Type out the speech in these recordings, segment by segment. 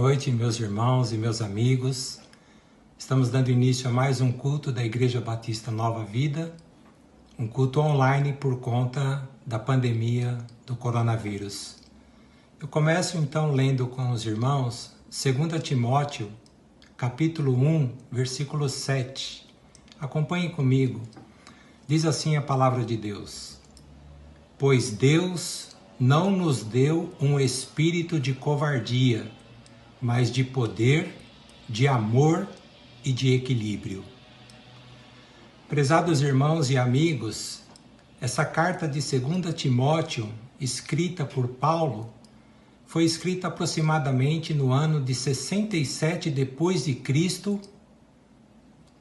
noite, meus irmãos e meus amigos. Estamos dando início a mais um culto da Igreja Batista Nova Vida, um culto online por conta da pandemia do coronavírus. Eu começo então lendo com os irmãos 2 Timóteo, capítulo 1, versículo 7. Acompanhem comigo. Diz assim a palavra de Deus: Pois Deus não nos deu um espírito de covardia, mas de poder, de amor e de equilíbrio. Prezados irmãos e amigos, essa carta de 2 Timóteo, escrita por Paulo, foi escrita aproximadamente no ano de 67 depois de Cristo,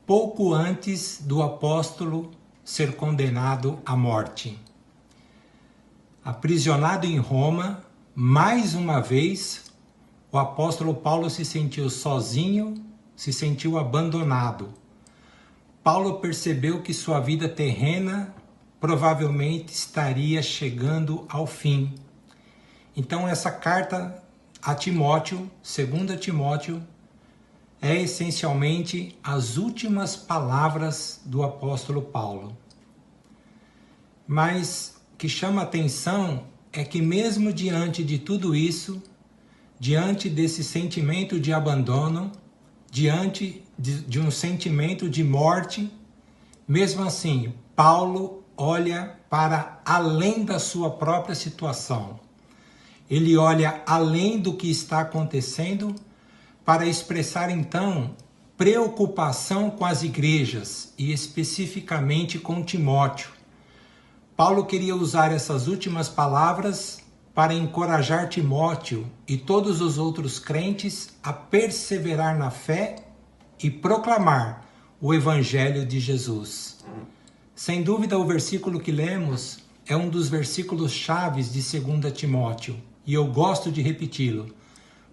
pouco antes do apóstolo ser condenado à morte. Aprisionado em Roma, mais uma vez, o apóstolo Paulo se sentiu sozinho, se sentiu abandonado. Paulo percebeu que sua vida terrena provavelmente estaria chegando ao fim. Então essa carta a Timóteo, 2 Timóteo, é essencialmente as últimas palavras do apóstolo Paulo. Mas o que chama atenção é que mesmo diante de tudo isso, diante desse sentimento de abandono, diante de um sentimento de morte, mesmo assim, Paulo olha para além da sua própria situação. Ele olha além do que está acontecendo para expressar então preocupação com as igrejas e especificamente com Timóteo. Paulo queria usar essas últimas palavras para encorajar Timóteo e todos os outros crentes a perseverar na fé e proclamar o Evangelho de Jesus. Sem dúvida, o versículo que lemos é um dos versículos chaves de 2 Timóteo, e eu gosto de repeti-lo,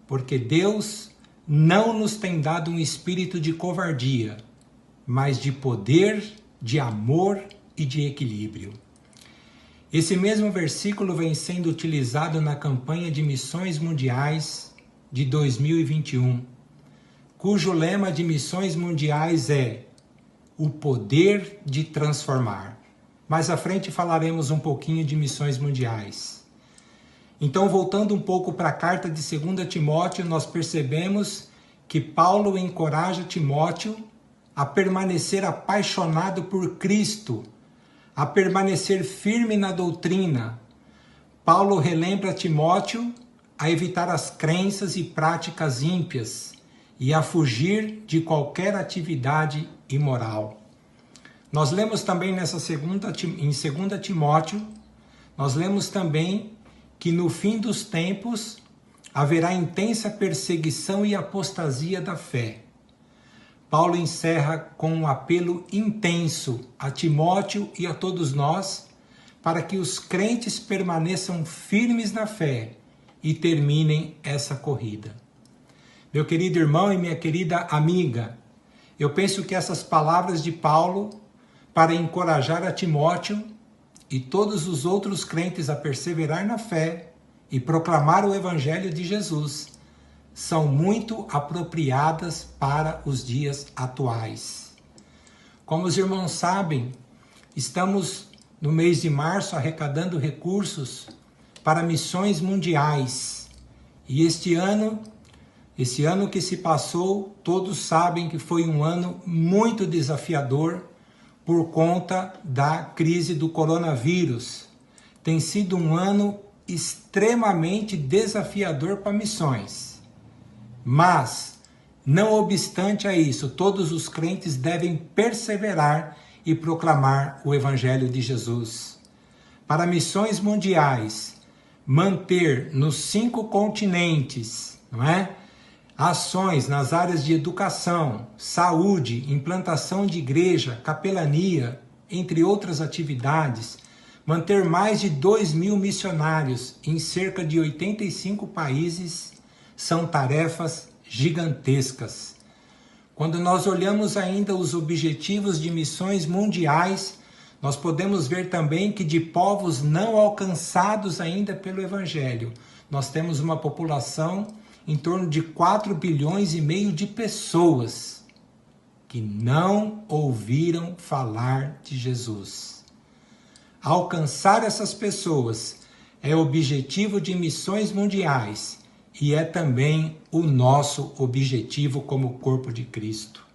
porque Deus não nos tem dado um espírito de covardia, mas de poder, de amor e de equilíbrio. Esse mesmo versículo vem sendo utilizado na campanha de missões mundiais de 2021, cujo lema de missões mundiais é o poder de transformar. Mais à frente falaremos um pouquinho de missões mundiais. Então, voltando um pouco para a carta de 2 Timóteo, nós percebemos que Paulo encoraja Timóteo a permanecer apaixonado por Cristo, a permanecer firme na doutrina. Paulo relembra Timóteo a evitar as crenças e práticas ímpias e a fugir de qualquer atividade imoral. Nós lemos também em 2 Timóteo, nós lemos também que no fim dos tempos haverá intensa perseguição e apostasia da fé. Paulo encerra com um apelo intenso a Timóteo e a todos nós para que os crentes permaneçam firmes na fé e terminem essa corrida. Meu querido irmão e minha querida amiga, eu penso que essas palavras de Paulo para encorajar a Timóteo e todos os outros crentes a perseverar na fé e proclamar o Evangelho de Jesus são muito apropriadas para os dias atuais. Como os irmãos sabem, estamos no mês de março arrecadando recursos para missões mundiais. E esse ano que se passou, todos sabem que foi um ano muito desafiador por conta da crise do coronavírus. Tem sido um ano extremamente desafiador para missões. Mas, não obstante a isso, todos os crentes devem perseverar e proclamar o Evangelho de Jesus. Para missões mundiais, manter nos 5 continentes, não é? Ações nas áreas de educação, saúde, implantação de igreja, capelania, entre outras atividades, manter mais de 2.000 missionários em cerca de 85 países, são tarefas gigantescas. Quando nós olhamos ainda os objetivos de missões mundiais, nós podemos ver também que de povos não alcançados ainda pelo Evangelho, nós temos uma população em torno de 4,5 bilhões de pessoas que não ouviram falar de Jesus. Alcançar essas pessoas é objetivo de missões mundiais e é também o nosso objetivo como corpo de Cristo.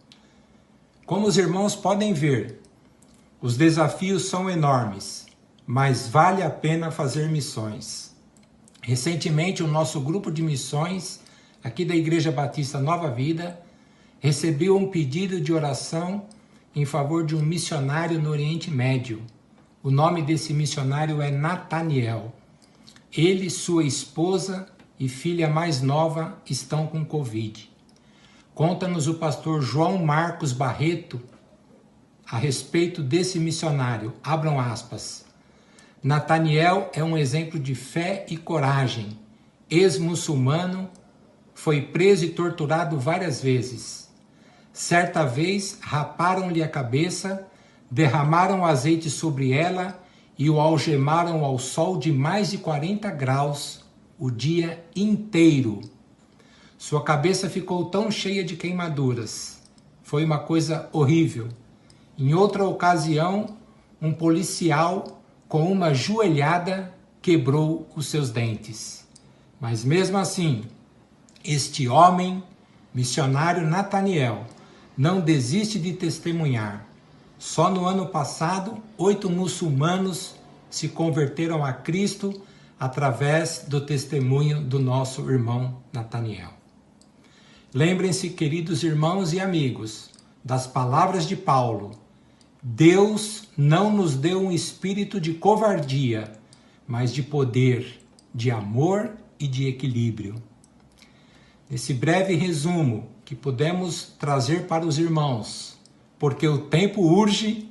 Como os irmãos podem ver, os desafios são enormes, mas vale a pena fazer missões. Recentemente, o nosso grupo de missões, aqui da Igreja Batista Nova Vida, recebeu um pedido de oração em favor de um missionário no Oriente Médio. O nome desse missionário é Nataniel. Ele, sua esposa e filha mais nova estão com Covid. Conta-nos o pastor João Marcos Barreto a respeito desse missionário. Abram aspas. Nataniel é um exemplo de fé e coragem. Ex-muçulmano, foi preso e torturado várias vezes. Certa vez, raparam-lhe a cabeça, derramaram azeite sobre ela e o algemaram ao sol de mais de 40 graus o dia inteiro. Sua cabeça ficou tão cheia de queimaduras. Foi uma coisa horrível. Em outra ocasião, um policial, com uma joelhada, quebrou os seus dentes. Mas mesmo assim, este homem, missionário Nataniel, não desiste de testemunhar. Só no ano passado, 8 muçulmanos se converteram a Cristo através do testemunho do nosso irmão Nataniel. Lembrem-se, queridos irmãos e amigos, das palavras de Paulo. Deus não nos deu um espírito de covardia, mas de poder, de amor e de equilíbrio. Nesse breve resumo que pudemos trazer para os irmãos, porque o tempo urge,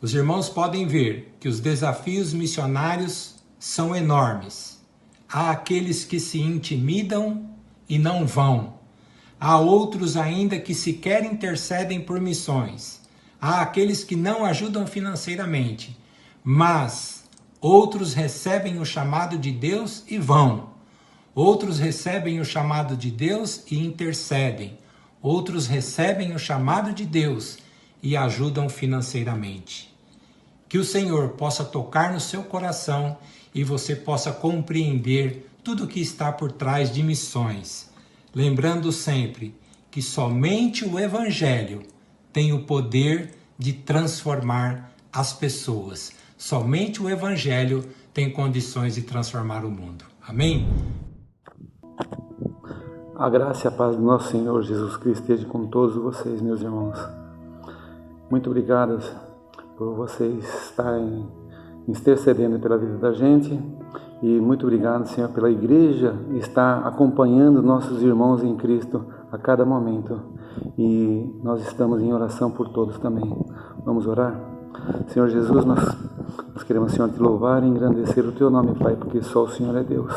os irmãos podem ver que os desafios missionários são enormes. Há aqueles que se intimidam e não vão. Há outros ainda que sequer intercedem por missões. Há aqueles que não ajudam financeiramente, mas outros recebem o chamado de Deus e vão. Outros recebem o chamado de Deus e intercedem. Outros recebem o chamado de Deus e ajudam financeiramente. Que o Senhor possa tocar no seu coração e você possa compreender tudo o que está por trás de missões. Lembrando sempre que somente o Evangelho tem o poder de transformar as pessoas. Somente o Evangelho tem condições de transformar o mundo. Amém? A graça e a paz do nosso Senhor Jesus Cristo esteja com todos vocês, meus irmãos. Muito obrigado por vocês estarem intercedendo pela vida da gente e muito obrigado, Senhor, pela igreja estar acompanhando nossos irmãos em Cristo a cada momento. E nós estamos em oração por todos também. Vamos orar? Senhor Jesus, nós queremos, Senhor, te louvar e engrandecer o teu nome, Pai, porque só o Senhor é Deus.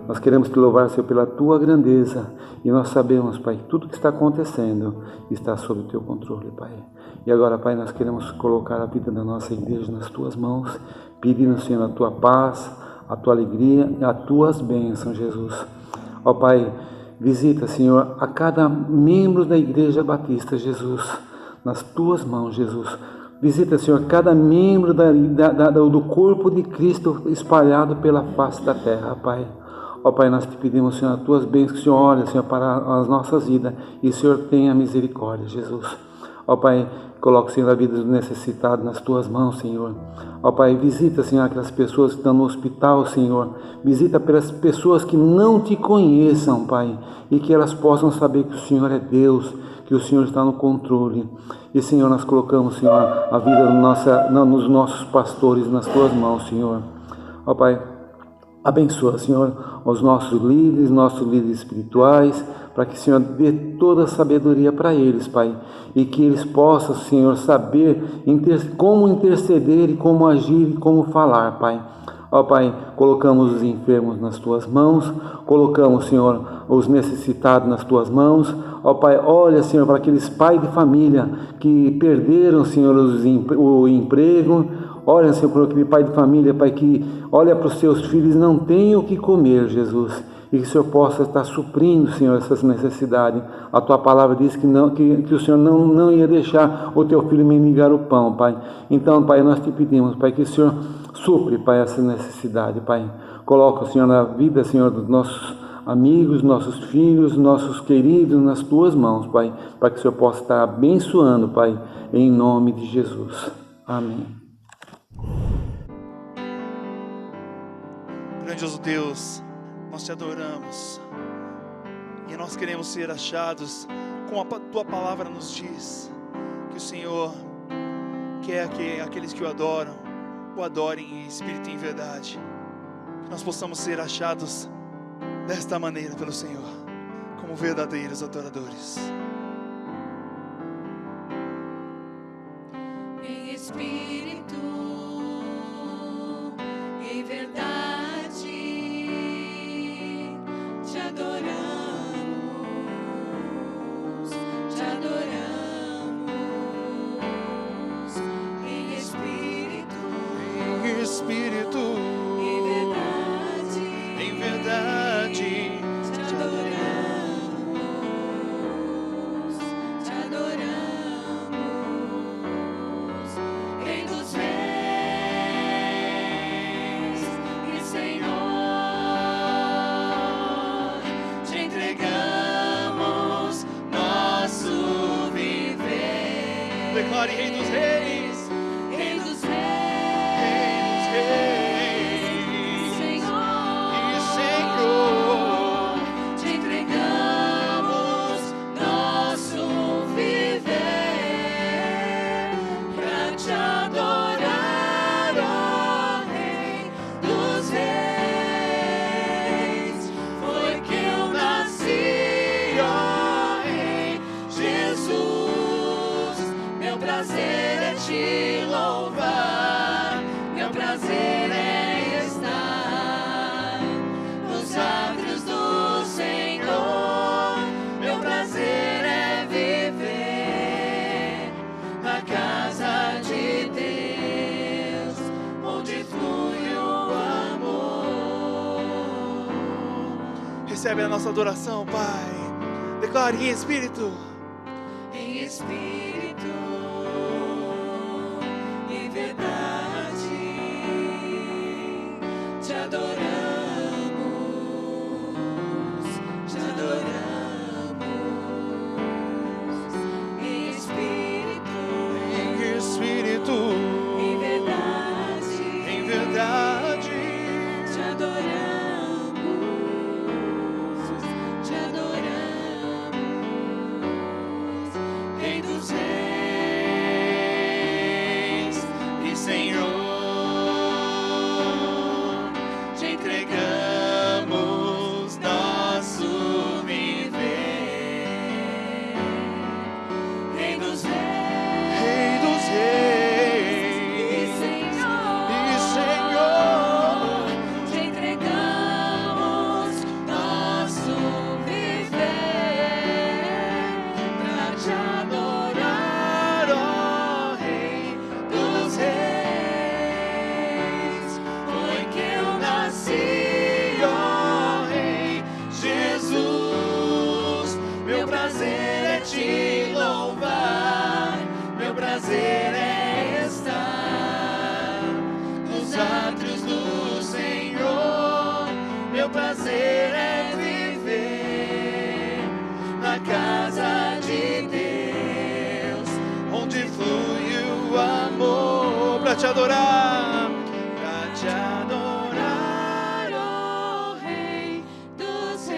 Nós queremos te louvar, Senhor, pela tua grandeza e nós sabemos, Pai, que tudo que está acontecendo está sob o teu controle, Pai. E agora, Pai, nós queremos colocar a vida da nossa igreja nas tuas mãos, pedindo, Senhor, a tua paz, a tua alegria e as tuas bênçãos, Jesus. Ó Pai, visita, Senhor, a cada membro da Igreja Batista, Jesus, nas tuas mãos, Jesus. Visita, Senhor, cada membro do corpo de Cristo espalhado pela face da terra, Pai. Ó Pai, nós te pedimos, Senhor, as tuas bênçãos, que o Senhor olhe, Senhor, para as nossas vidas e o Senhor tenha misericórdia, Jesus. Ó Pai, coloca, Senhor, a vida dos necessitados nas tuas mãos, Senhor. Ó Pai, visita, Senhor, aquelas pessoas que estão no hospital, Senhor. Visita pelas pessoas que não te conheçam, Pai, e que elas possam saber que o Senhor é Deus, que o Senhor está no controle. E, Senhor, nós colocamos, Senhor, a vida nos nossos pastores nas tuas mãos, Senhor. Ó Pai, abençoa, Senhor, os nossos líderes espirituais, para que o Senhor dê toda a sabedoria para eles, Pai, e que eles possam, Senhor, saber como interceder e como agir e como falar, Pai. Ó Pai, colocamos os enfermos nas tuas mãos, colocamos, Senhor, os necessitados nas tuas mãos. Ó Pai, olha, Senhor, para aqueles pais de família que perderam, Senhor, o emprego. Olha, Senhor, para aquele pai de família, Pai, que olha para os seus filhos e não tem o que comer, Jesus. e que o Senhor possa estar suprindo, Senhor, essas necessidades. A Tua palavra diz que o Senhor não ia deixar o Teu filho mendigar o pão, Pai. Então, Pai, nós te pedimos, Pai, que o Senhor supre, Pai, essa necessidade, Pai. Coloca, Senhor, na vida, Senhor, dos nossos amigos, nossos filhos, nossos queridos, nas Tuas mãos, Pai, para que o Senhor possa estar abençoando, Pai, em nome de Jesus. Amém. Grandioso Deus, nós te adoramos e nós queremos ser achados, como a Tua palavra nos diz, que o Senhor quer que aqueles que o adorem em espírito e em verdade, que nós possamos ser achados desta maneira pelo Senhor, como verdadeiros adoradores. Em espírito, em verdade, te adoramos, te adoramos. Em espírito, em verdade, te adoramos, te adoramos. Rei dos reis e Senhor, te entregamos nosso viver. declare: Rei dos reis, Rei dos Rei reis, Senhor, e Senhor, te entregamos nosso viver pra te adorar, ó Rei dos reis. Foi que eu nasci, ó Rei Jesus. Meu prazer é te louvar, meu prazer é estar nos átrios do Senhor. Meu prazer é viver na casa de Deus, onde flui o amor. recebe a nossa adoração, Pai. Declare: em espírito, Em espírito, em verdade, te adoramos, te adoramos. Em espírito, em verdade, te adoramos, te adoramos. Rei dos reis e Senhor, te entregamos nosso viver. Rei dos reis e Senhor, te entregamos nosso viver pra te adorar, ó Rei dos reis. Foi que eu nasci, ó Rei Jesus. Meu prazer é te louvar, meu prazer é estar nos átrios do Senhor. Meu prazer é viver na casa de Deus, onde flui o amor, pra te adorar, ó Rei dos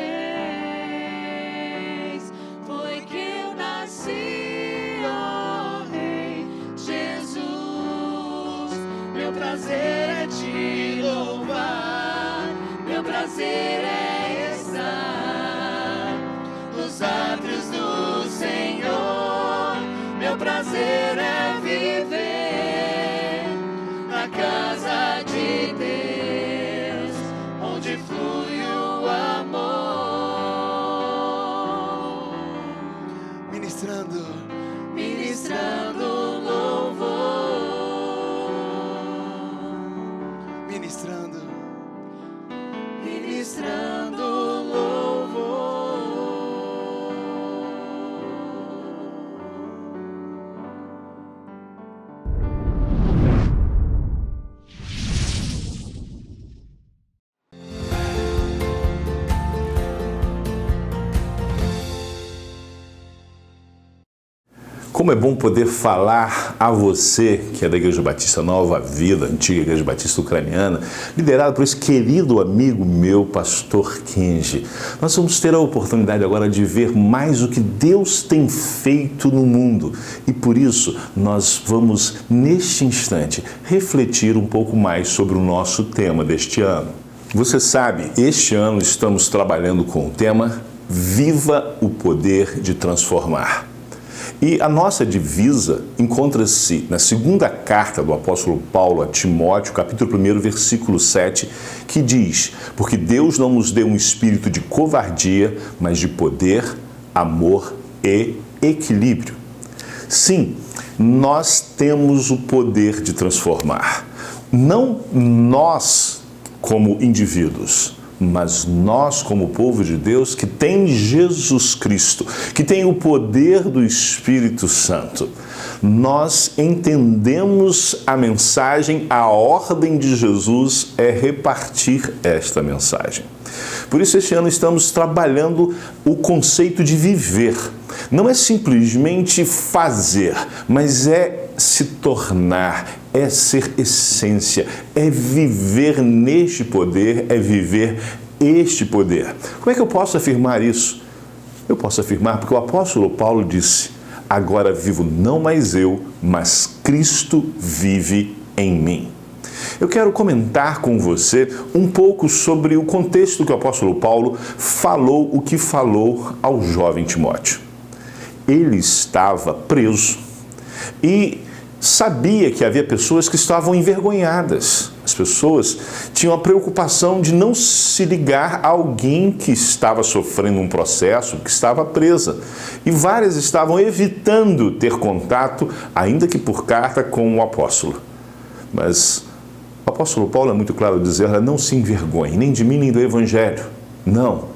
reis. Foi que eu nasci, ó Rei Jesus. Meu prazer é te louvar, meu prazer é estar nos átrios do Senhor. Meu prazer é viver na casa de Deus, onde flui o amor. ministrando, Ministrando louvor, ministrando, ministrando Como é bom poder falar a você, que é da Igreja Batista Nova Vida, antiga Igreja Batista Ucraniana, liderado por esse querido amigo meu, pastor Kenji. Nós vamos ter a oportunidade agora de ver mais o que Deus tem feito no mundo. E por isso, nós vamos, neste instante, refletir um pouco mais sobre o nosso tema deste ano. Você sabe, este ano estamos trabalhando com o tema Viva o Poder de Transformar. E a nossa divisa encontra-se na segunda carta do apóstolo Paulo a Timóteo, capítulo 1, versículo 7, que diz: porque Deus não nos deu um espírito de covardia, mas de poder, amor e equilíbrio. Sim, nós temos o poder de transformar. Não nós como indivíduos, mas nós, como povo de Deus, que tem Jesus Cristo, que tem o poder do Espírito Santo, nós entendemos a mensagem, a ordem de Jesus é repartir esta mensagem. Por isso, este ano estamos trabalhando o conceito de viver. Não é simplesmente fazer, mas é se tornar, é ser essência, é viver neste poder, é viver este poder. Como é que eu posso afirmar isso? Eu posso afirmar porque o apóstolo Paulo disse: agora vivo não mais eu, mas Cristo vive em mim. Eu quero comentar com você um pouco sobre o contexto que o apóstolo Paulo falou o que falou ao jovem Timóteo. Ele estava preso e sabia que havia pessoas que estavam envergonhadas. As pessoas tinham a preocupação de não se ligar a alguém que estava sofrendo um processo, que estava presa. E várias estavam evitando ter contato, ainda que por carta, com o apóstolo. Mas o apóstolo Paulo é muito claro ao dizer: não se envergonhe, nem de mim, nem do Evangelho. Não.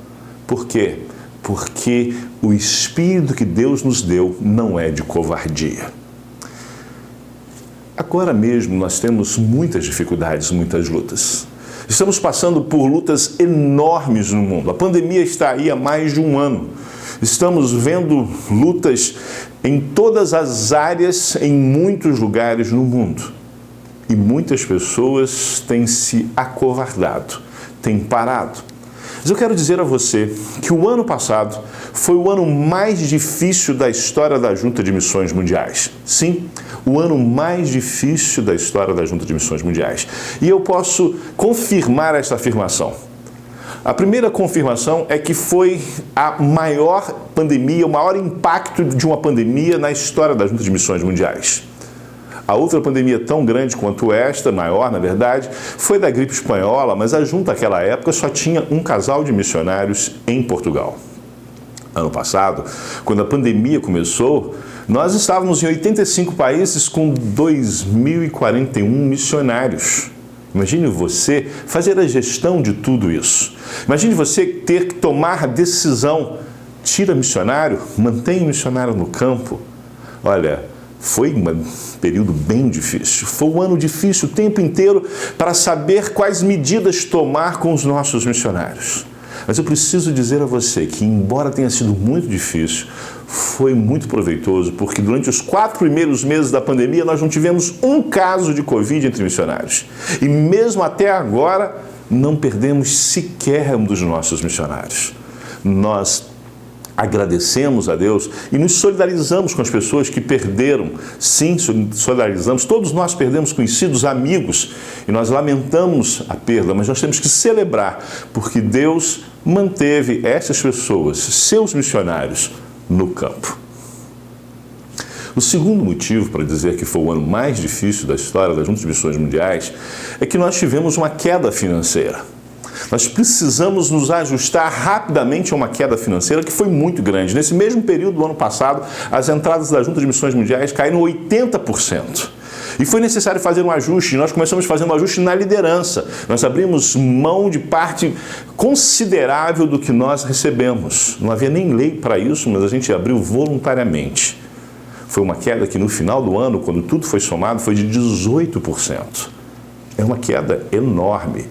Por quê? Porque o Espírito que Deus nos deu não é de covardia. Agora mesmo nós temos muitas dificuldades, muitas lutas. Estamos passando por lutas enormes no mundo. A pandemia está aí há mais de um ano. Estamos vendo lutas em todas as áreas, em muitos lugares no mundo. E muitas pessoas têm se acovardado, têm parado. Mas eu quero dizer a você que o ano passado foi o ano mais difícil da história da Junta de Missões Mundiais. Sim, o ano mais difícil da história da Junta de Missões Mundiais. E eu posso confirmar esta afirmação. A primeira confirmação é que foi a maior pandemia, o maior impacto de uma pandemia na história da Junta de Missões Mundiais. A outra pandemia tão grande quanto esta, maior na verdade, foi da gripe espanhola, mas a junta naquela época só tinha um casal de missionários em Portugal. Ano passado, quando a pandemia começou, nós estávamos em 85 países com 2.041 missionários. Imagine você fazer a gestão de tudo isso. Imagine você ter que tomar a decisão: tira missionário, mantém missionário no campo. Olha, foi um período bem difícil. Foi um ano difícil o tempo inteiro para saber quais medidas tomar com os nossos missionários. Mas eu preciso dizer a você que, embora tenha sido muito difícil, foi muito proveitoso, porque durante os 4 primeiros meses da pandemia nós não tivemos um caso de Covid entre missionários. E mesmo até agora, não perdemos sequer um dos nossos missionários. Nós agradecemos a Deus e nos solidarizamos com as pessoas que perderam. Sim, solidarizamos. Todos nós perdemos conhecidos, amigos, e nós lamentamos a perda, mas nós temos que celebrar, porque Deus manteve essas pessoas, seus missionários, no campo. O segundo motivo para dizer que foi o ano mais difícil da história das Juntas de Missões Mundiais é que nós tivemos uma queda financeira. Nós precisamos nos ajustar rapidamente a uma queda financeira que foi muito grande. Nesse mesmo período do ano passado, as entradas da Junta de Missões Mundiais caíram 80%. E foi necessário fazer um ajuste. Nós começamos fazendo um ajuste na liderança. Nós abrimos mão de parte considerável do que nós recebemos. Não havia nem lei para isso, mas a gente abriu voluntariamente. Foi uma queda que no final do ano, quando tudo foi somado, foi de 18%. É uma queda enorme.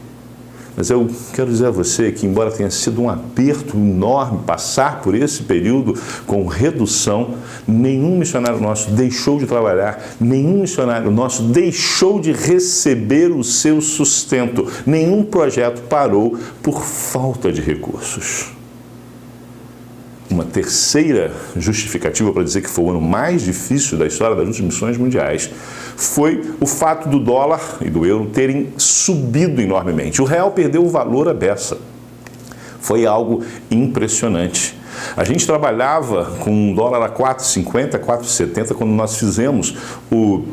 Mas eu quero dizer a você que, embora tenha sido um aperto enorme passar por esse período com redução, nenhum missionário nosso deixou de trabalhar, nenhum missionário nosso deixou de receber o seu sustento, nenhum projeto parou por falta de recursos. Uma terceira justificativa para dizer que foi o ano mais difícil da história das missões mundiais foi o fato do dólar e do euro terem subido enormemente. O real perdeu o valor à beça. Foi algo impressionante. A gente trabalhava com um dólar a 4,50, 4,70 quando nós fizemos o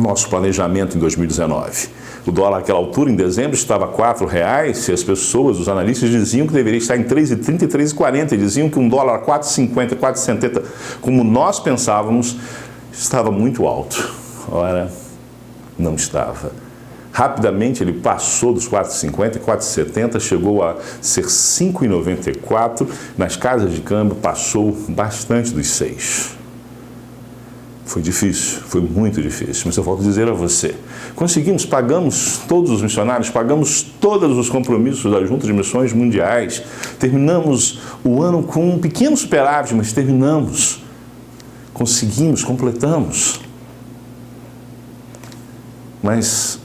nosso planejamento em 2019. O dólar naquela altura, em dezembro, estava R$ 4,00 e as pessoas, os analistas diziam que deveria estar em 3,30 e 3,40. Diziam que um dólar a 4,50, 4,70, como nós pensávamos, estava muito alto. Ora, não estava. Rapidamente ele passou dos 4,50 e 4,70, chegou a ser 5,94. Nas casas de câmbio passou bastante dos 6. Foi difícil, foi muito difícil, mas eu volto a dizer a você, conseguimos, pagamos todos os missionários, pagamos todos os compromissos da Junta de Missões Mundiais, terminamos o ano com um pequeno superávit, mas terminamos, conseguimos, completamos. Mas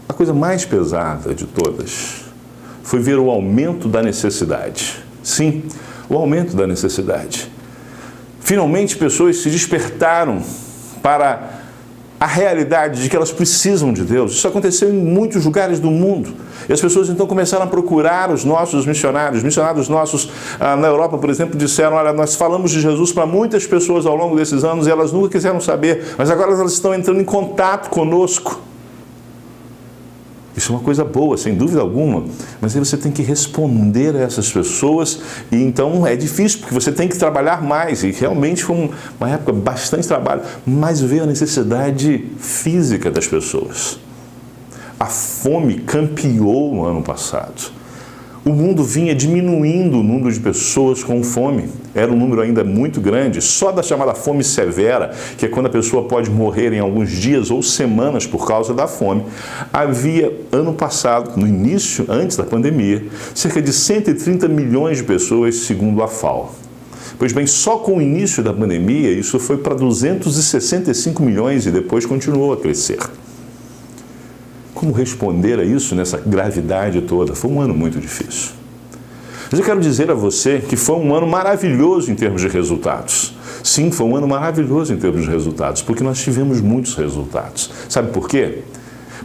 a coisa mais pesada de todas foi ver o aumento da necessidade. Sim, o aumento da necessidade. Finalmente, pessoas se despertaram para a realidade de que elas precisam de Deus. Isso aconteceu em muitos lugares do mundo. E as pessoas então começaram a procurar os nossos missionários. Missionários nossos na Europa, por exemplo, disseram: olha, nós falamos de Jesus para muitas pessoas ao longo desses anos e elas nunca quiseram saber, mas agora elas estão entrando em contato conosco. Isso é uma coisa boa, sem dúvida alguma, mas aí você tem que responder a essas pessoas e então é difícil, porque você tem que trabalhar mais e realmente foi uma época bastante trabalho, mas veio a necessidade física das pessoas. A fome campeou no ano passado. O mundo vinha diminuindo o número de pessoas com fome. Era um número ainda muito grande, só da chamada fome severa, que é quando a pessoa pode morrer em alguns dias ou semanas por causa da fome. Havia, ano passado, no início, antes da pandemia, cerca de 130 milhões de pessoas, segundo a FAO. Pois bem, só com o início da pandemia, isso foi para 265 milhões e depois continuou a crescer. Como responder a isso nessa gravidade toda? Foi um ano muito difícil. Mas eu quero dizer a você que foi um ano maravilhoso em termos de resultados. Sim, foi um ano maravilhoso em termos de resultados, porque nós tivemos muitos resultados. Sabe por quê?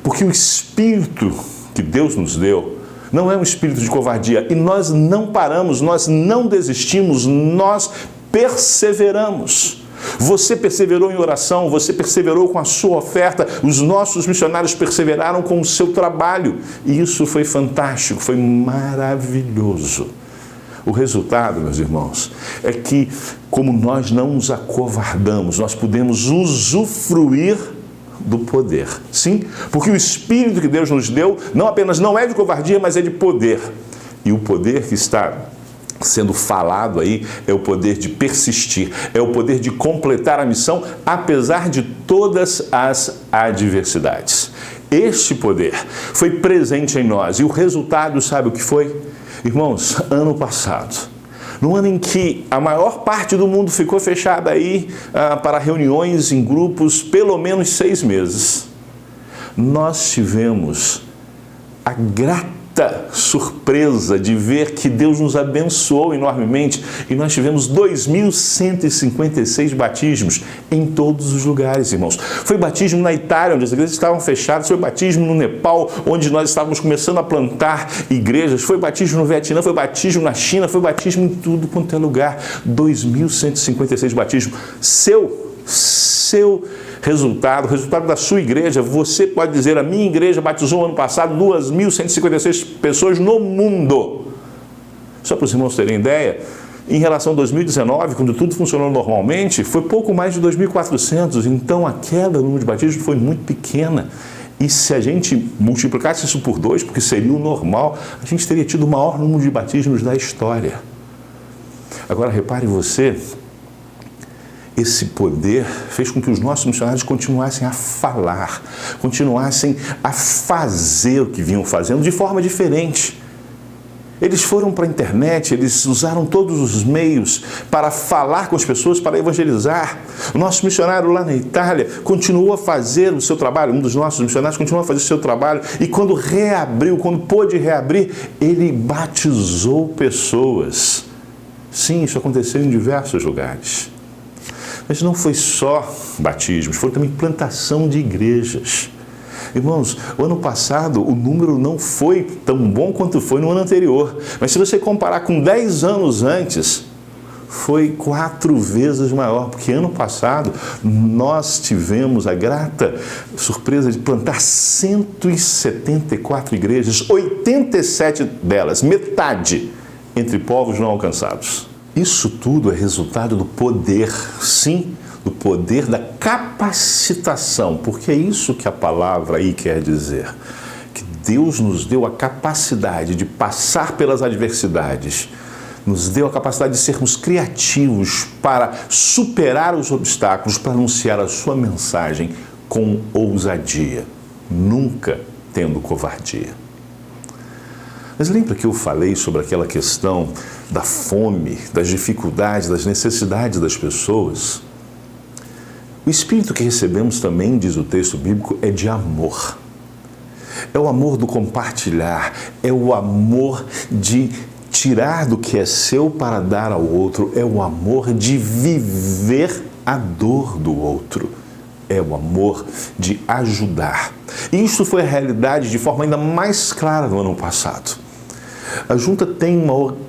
Porque o espírito que Deus nos deu não é um espírito de covardia. E nós não paramos, nós não desistimos, nós perseveramos. Você perseverou em oração, você perseverou com a sua oferta, os nossos missionários perseveraram com o seu trabalho. E isso foi fantástico, foi maravilhoso. O resultado, meus irmãos, é que, como nós não nos acovardamos, nós podemos usufruir do poder. Sim, porque o Espírito que Deus nos deu não apenas não é de covardia, mas é de poder. E o poder que está sendo falado aí é o poder de persistir, é o poder de completar a missão apesar de todas as adversidades. Este poder foi presente em nós e o resultado, sabe o que foi? Irmãos, ano passado, no ano em que a maior parte do mundo ficou fechada aí para reuniões em grupos pelo menos 6 meses, nós tivemos a grata surpresa de ver que Deus nos abençoou enormemente e nós tivemos 2.156 batismos em todos os lugares, irmãos. Foi batismo na Itália, onde as igrejas estavam fechadas, foi batismo no Nepal, onde nós estávamos começando a plantar igrejas, foi batismo no Vietnã, foi batismo na China, foi batismo em tudo quanto é lugar. 2.156 batismos. Seu resultado, o resultado da sua igreja. Você pode dizer: a minha igreja batizou ano passado 2.156 pessoas no mundo. Só para os irmãos terem ideia, em relação a 2019, quando tudo funcionou normalmente, foi pouco mais de 2.400, então a queda no número de batismos foi muito pequena. E se a gente multiplicasse isso por 2, porque seria o normal, a gente teria tido o maior número de batismos da história. Agora repare você, esse poder fez com que os nossos missionários continuassem a falar, continuassem a fazer o que vinham fazendo de forma diferente. Eles foram para a internet, eles usaram todos os meios para falar com as pessoas, para evangelizar. O nosso missionário lá na Itália continuou a fazer o seu trabalho, um dos nossos missionários continuou a fazer o seu trabalho, e quando pôde reabrir, ele batizou pessoas. Sim, isso aconteceu em diversos lugares. Mas não foi só batismos, foi também plantação de igrejas. Irmãos, o ano passado o número não foi tão bom quanto foi no ano anterior. Mas se você comparar com 10 anos antes, foi 4 vezes maior. Porque ano passado nós tivemos a grata surpresa de plantar 174 igrejas, 87 delas, metade, entre povos não alcançados. Isso tudo é resultado do poder, sim, do poder da capacitação, porque é isso que a palavra aí quer dizer, que Deus nos deu a capacidade de passar pelas adversidades, nos deu a capacidade de sermos criativos para superar os obstáculos, para anunciar a sua mensagem com ousadia, nunca tendo covardia. Mas lembra que eu falei sobre aquela questão da fome, das dificuldades, das necessidades das pessoas? O espírito que recebemos também, diz o texto bíblico, é de amor. É o amor do compartilhar, é o amor de tirar do que é seu para dar ao outro, é o amor de viver a dor do outro, é o amor de ajudar. E isso foi a realidade de forma ainda mais clara no ano passado. A Junta tem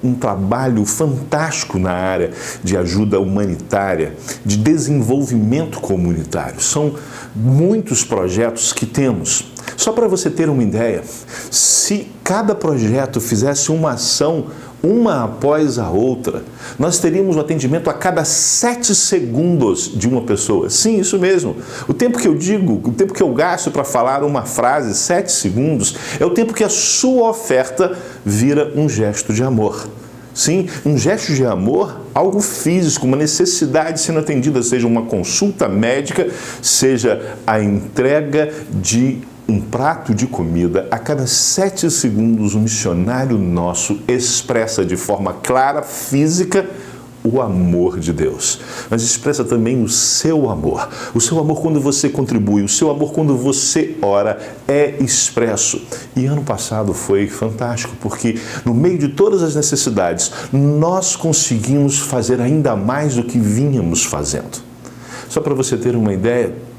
um trabalho fantástico na área de ajuda humanitária, de desenvolvimento comunitário. São muitos projetos que temos. Só para você ter uma ideia, se cada projeto fizesse uma ação, uma após a outra, nós teríamos um atendimento a cada 7 segundos de uma pessoa. Sim, isso mesmo. O tempo que eu digo, o tempo que eu gasto para falar uma frase, 7 segundos, é o tempo que a sua oferta vira um gesto de amor. Sim, um gesto de amor, algo físico, uma necessidade sendo atendida, seja uma consulta médica, seja a entrega de um prato de comida. A cada 7 segundos, um missionário nosso expressa de forma clara, física, o amor de Deus. Mas expressa também o seu amor. O seu amor quando você contribui, o seu amor quando você ora é expresso. E ano passado foi fantástico, porque no meio de todas as necessidades, nós conseguimos fazer ainda mais do que vínhamos fazendo. Só para você ter uma ideia,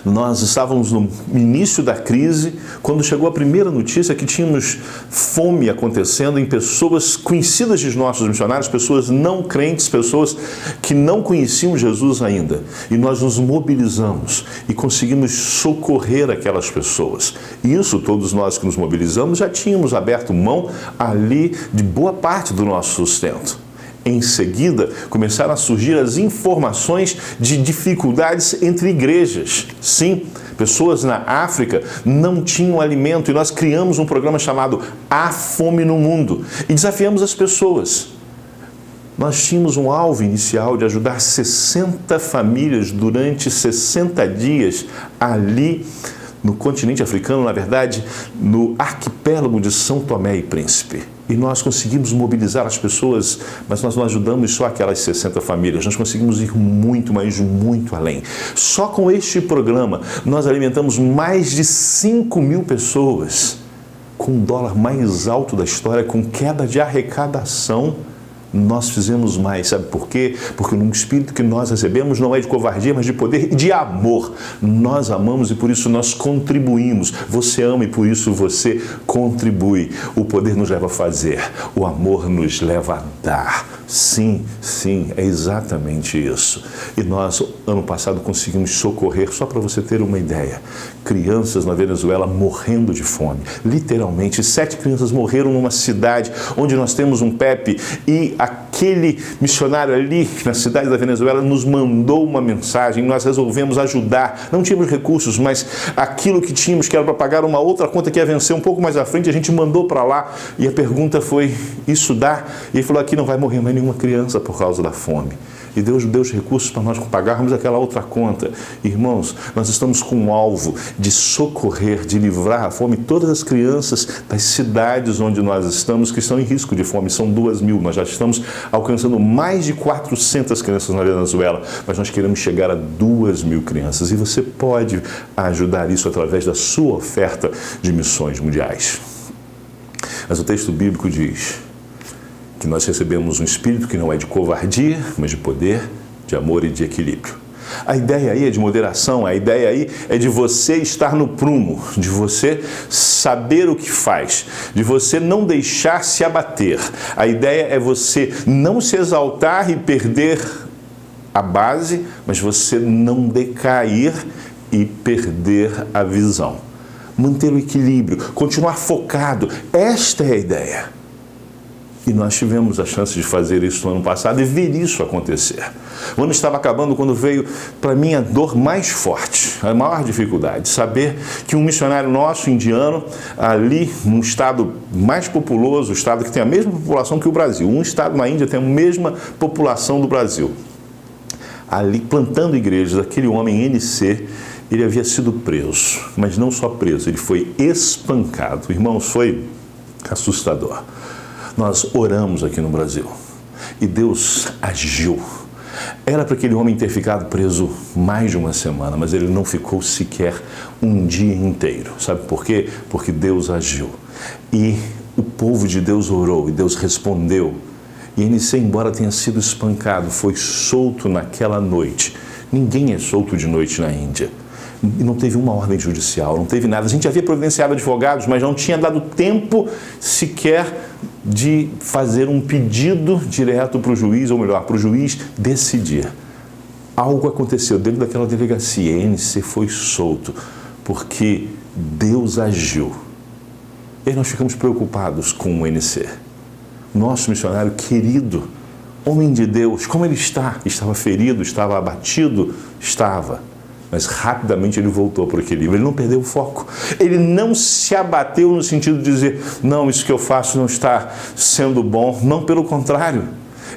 nós estávamos no início da crise, quando chegou a primeira notícia que tínhamos fome acontecendo em pessoas conhecidas de nossos missionários, pessoas não crentes, pessoas que não conheciam Jesus ainda. E nós nos mobilizamos e conseguimos socorrer aquelas pessoas. E isso, todos nós que nos mobilizamos, já tínhamos aberto mão ali de boa parte do nosso sustento. Em seguida, começaram a surgir as informações de dificuldades entre igrejas. Sim, pessoas na África não tinham alimento e nós criamos um programa chamado A Fome no Mundo e desafiamos as pessoas. Nós tínhamos um alvo inicial de ajudar 60 famílias durante 60 dias ali no continente africano, na verdade, no arquipélago de São Tomé e Príncipe. E nós conseguimos mobilizar as pessoas, mas nós não ajudamos só aquelas 60 famílias, nós conseguimos ir muito, mas muito além. Só com este programa, nós alimentamos mais de 5.000 pessoas, com o dólar mais alto da história, com queda de arrecadação. Nós fizemos mais, sabe por quê? Porque o espírito que nós recebemos não é de covardia, mas de poder e de amor. Nós amamos e por isso nós contribuímos. Você ama e por isso você contribui. O poder nos leva a fazer, o amor nos leva a dar. Sim, sim, é exatamente isso. E nós, ano passado, conseguimos socorrer, só para você ter uma ideia, crianças na Venezuela morrendo de fome. Literalmente, 7 crianças morreram numa cidade onde nós temos um PEP e aquele missionário ali na cidade da Venezuela nos mandou uma mensagem, nós resolvemos ajudar. Não tínhamos recursos, mas aquilo que tínhamos, que era para pagar uma outra conta que ia vencer um pouco mais à frente, a gente mandou para lá. E a pergunta foi, isso dá? E ele falou, aqui não vai morrer mais nenhuma criança por causa da fome. E Deus deu os recursos para nós pagarmos aquela outra conta. Irmãos, nós estamos com um alvo de socorrer, de livrar a fome todas as crianças das cidades onde nós estamos que estão em risco de fome. São 2.000. Nós já estamos alcançando mais de 400 crianças na Venezuela, mas nós queremos chegar a 2.000 crianças. E você pode ajudar isso através da sua oferta de missões mundiais. Mas o texto bíblico diz que nós recebemos um espírito que não é de covardia, mas de poder, de amor e de equilíbrio. A ideia aí é de moderação, a ideia aí é de você estar no prumo, de você saber o que faz, de você não deixar se abater. A ideia é você não se exaltar e perder a base, mas você não decair e perder a visão. Manter o equilíbrio, continuar focado. Esta é a ideia. E nós tivemos a chance de fazer isso no ano passado e ver isso acontecer. O ano estava acabando quando veio para mim a dor mais forte, a maior dificuldade, saber que um missionário nosso, indiano, ali num estado mais populoso, o estado que tem a mesma população que o Brasil, um estado na Índia tem a mesma população do Brasil, ali plantando igrejas, aquele homem NC, ele havia sido preso, mas não só preso, ele foi espancado. Irmãos, foi assustador. Nós oramos aqui no Brasil e Deus agiu. Era para aquele homem ter ficado preso mais de uma semana, mas ele não ficou sequer um dia inteiro. Sabe por quê? Porque Deus agiu. E o povo de Deus orou e Deus respondeu. E NC, embora tenha sido espancado, foi solto naquela noite. Ninguém é solto de noite na Índia. E não teve uma ordem judicial, não teve nada. A gente havia providenciado advogados, mas não tinha dado tempo sequer de fazer um pedido direto para o juiz, ou melhor, para o juiz decidir. Algo aconteceu dentro daquela delegacia, NC foi solto, porque Deus agiu. E aí nós ficamos preocupados com o NC. Nosso missionário querido, homem de Deus, como ele está? Estava ferido, estava abatido? Estava. Mas rapidamente ele voltou para o equilíbrio, ele não perdeu o foco. Ele não se abateu no sentido de dizer, não, isso que eu faço não está sendo bom. Não, pelo contrário,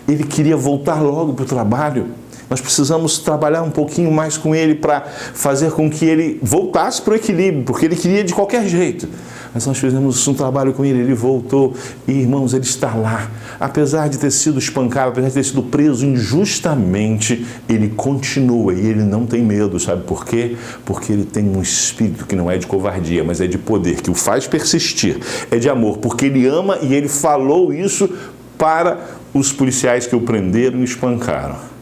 ele queria voltar logo para o trabalho. Nós precisamos trabalhar um pouquinho mais com ele para fazer com que ele voltasse para o equilíbrio, porque ele queria de qualquer jeito. Mas nós fizemos um trabalho com ele, ele voltou e, irmãos, ele está lá. Apesar de ter sido espancado, apesar de ter sido preso injustamente, ele continua e ele não tem medo, sabe por quê? Porque ele tem um espírito que não é de covardia, mas é de poder, que o faz persistir, é de amor, porque ele ama e ele falou isso para os policiais que o prenderam e espancaram.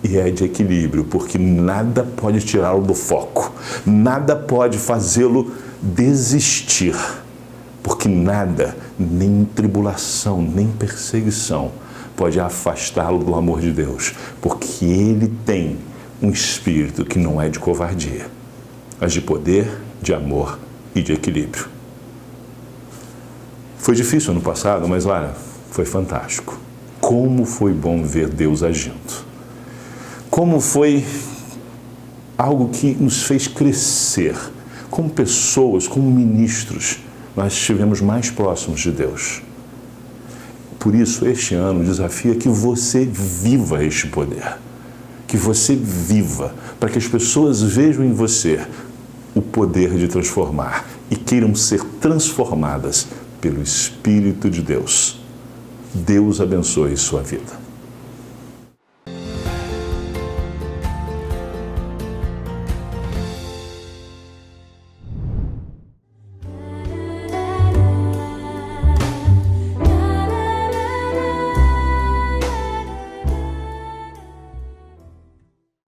E é de equilíbrio, porque nada pode tirá-lo do foco, nada pode fazê-lo desistir, porque nada, nem tribulação, nem perseguição pode afastá-lo do amor de Deus, porque ele tem um espírito que não é de covardia, mas de poder, de amor e de equilíbrio. Foi difícil ano passado, mas olha, foi fantástico. Como foi bom ver Deus agindo. Como foi algo que nos fez crescer. Como pessoas, como ministros, nós estivemos mais próximos de Deus. Por isso, este ano, o desafio é que você viva este poder. Que você viva, para que as pessoas vejam em você o poder de transformar e queiram ser transformadas pelo Espírito de Deus. Deus abençoe sua vida.